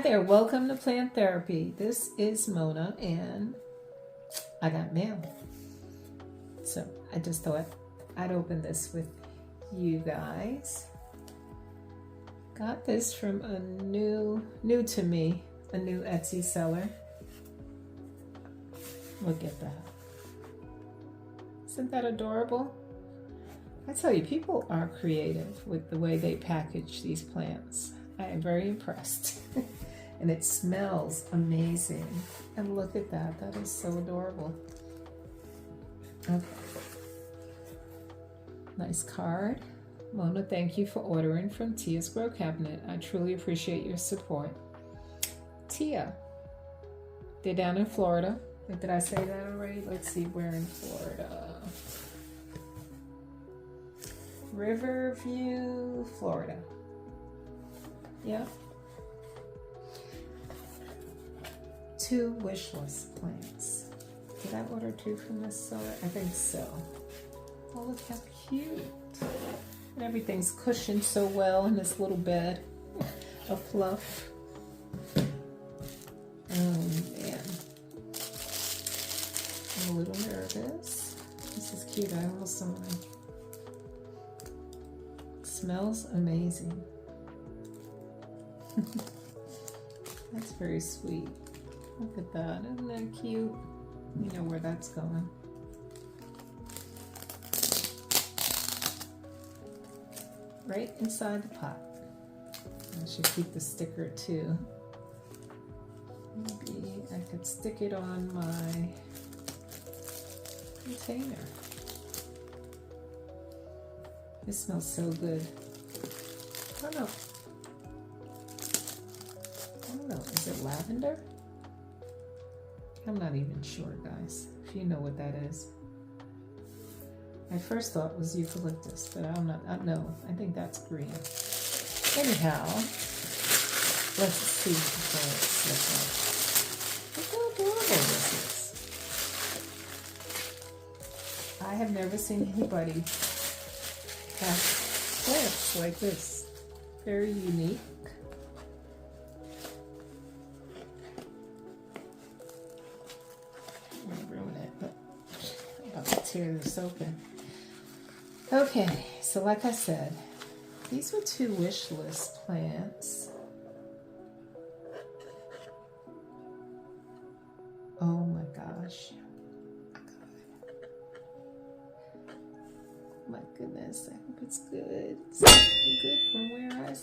Hi there, welcome to Plant Therapy. This is Mona and I got mail. So I just thought I'd open this with you guys. Got this from a new to me, a new Etsy seller. Look at that. Isn't that adorable? I tell you, people are creative with the way they package these plants. I am very impressed. And it smells amazing. And look at that, that is so adorable. Okay. Nice card. Mona, thank you for ordering from Tia's Grow Cabinet. I truly appreciate your support. Tia, they're down in Florida. Did I say that already? Let's see, where in Florida? Riverview, Florida. Yeah. 2 Wishlist plants. Did I order 2 from this seller? I think so. Oh, look how cute. And everything's cushioned so well in this little bed of fluff. Oh man. I'm a little nervous. This is cute. I almost saw it. Smells amazing. That's very sweet. Look at that. Isn't that cute? You know where that's going. Right inside the pot. I should keep the sticker too. Maybe I could stick it on my container. This smells so good. I don't know. Is it lavender? I'm not even sure, guys. If you know what that is. My first thought was eucalyptus, but I'm not. No, I think that's green. Anyhow, let's see what it looks like. Look how adorable this is. I have never seen anybody have plants like this. Very unique. Tear this open. Okay, so like I said, these were 2 wish list plants. Oh my gosh. My goodness, I hope it's good. It's good from where I...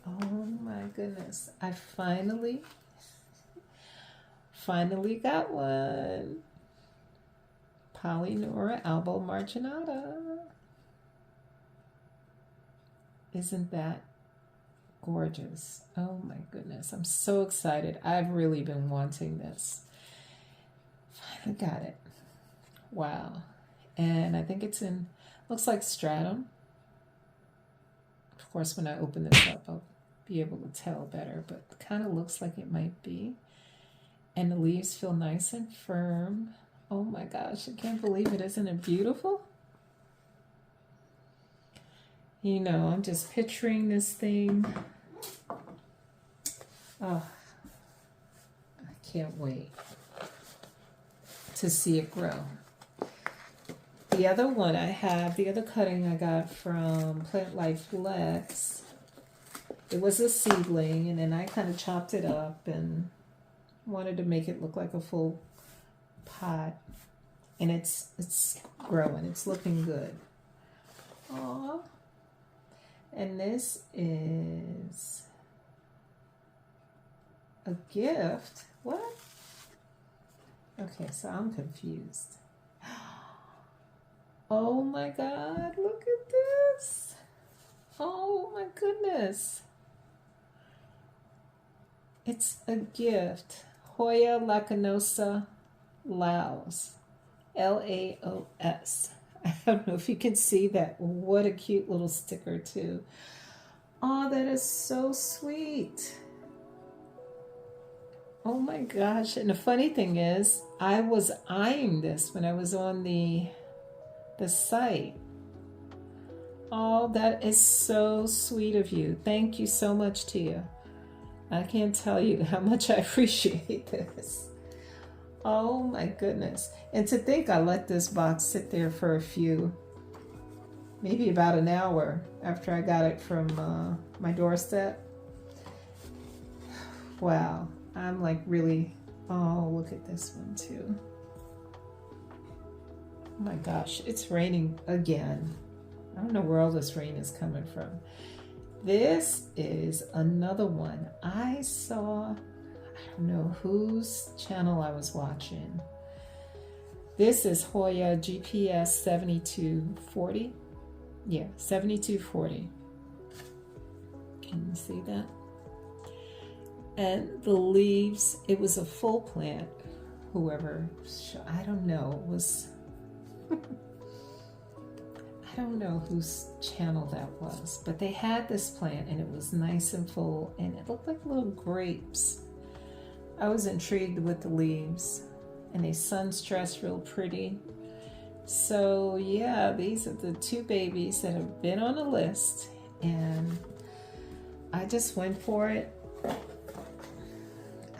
Oh my goodness. I finally got one. Polynora albo marginata. Isn't that gorgeous? Oh my goodness, I'm so excited. I've really been wanting this. Finally got it. Wow. And I think it's in, looks like stratum. Of course, when I open this up, I'll be able to tell better, but it kind of looks like it might be. And the leaves feel nice and firm. Oh my gosh, I can't believe it. Isn't it beautiful? You know, I'm just picturing this thing. Oh, I can't wait to see it grow. The other one I have, the other cutting I got from Plant Life Lex, it was a seedling, and then I kind of chopped it up and wanted to make it look like a full pot, and it's growing. It's looking good. Aww. And this is a gift. What? Okay, so I'm confused. Oh my God, look at this. Oh my goodness. It's a gift. Hoya lacanosa Laos. Laos. I don't know if you can see that. What a cute little sticker too. Oh, that is so sweet. Oh my gosh. And the funny thing is, I was eyeing this when I was on the site. Oh, that is so sweet of you. Thank you so much, Tia. I can't tell you how much I appreciate this. Oh my goodness. And to think I let this box sit there for maybe about an hour after I got it from my doorstep. Wow. I'm like really, oh, look at this one too. Oh my gosh, it's raining again. I don't know where all this rain is coming from. This is another one I saw. I don't know whose channel I was watching. This is Hoya GPS 7240. Yeah, 7240. Can you see that? And the leaves, it was a full plant. Whoever, I don't know, it was... I don't know whose channel that was, but they had this plant and it was nice and full and it looked like little grapes. I was intrigued with the leaves and they sun-stressed real pretty. So yeah, these are the two babies that have been on the list and I just went for it.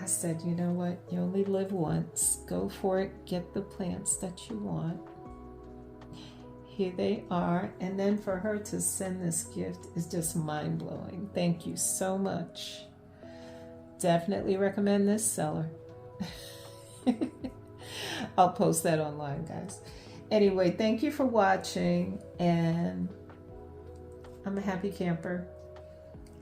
I said, you know what, you only live once. Go for it, get the plants that you want. Here they are, and then for her to send this gift is just mind-blowing. Thank you so much. Definitely recommend this seller. I'll post that online, guys. Anyway, thank you for watching, and I'm a happy camper.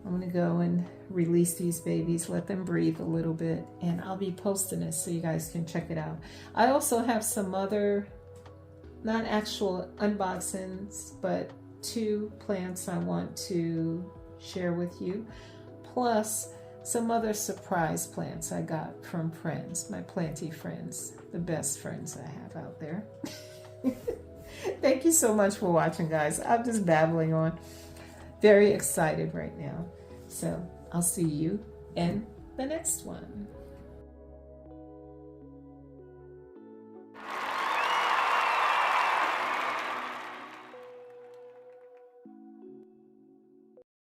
I'm gonna go and release these babies, let them breathe a little bit, and I'll be posting this so you guys can check it out. I also have some other, not actual unboxings, but 2 plants I want to share with you, plus some other surprise plants I got from friends, my planty friends, the best friends I have out there. Thank you so much for watching, guys. I'm just babbling on. Very excited right now. So I'll see you in the next one.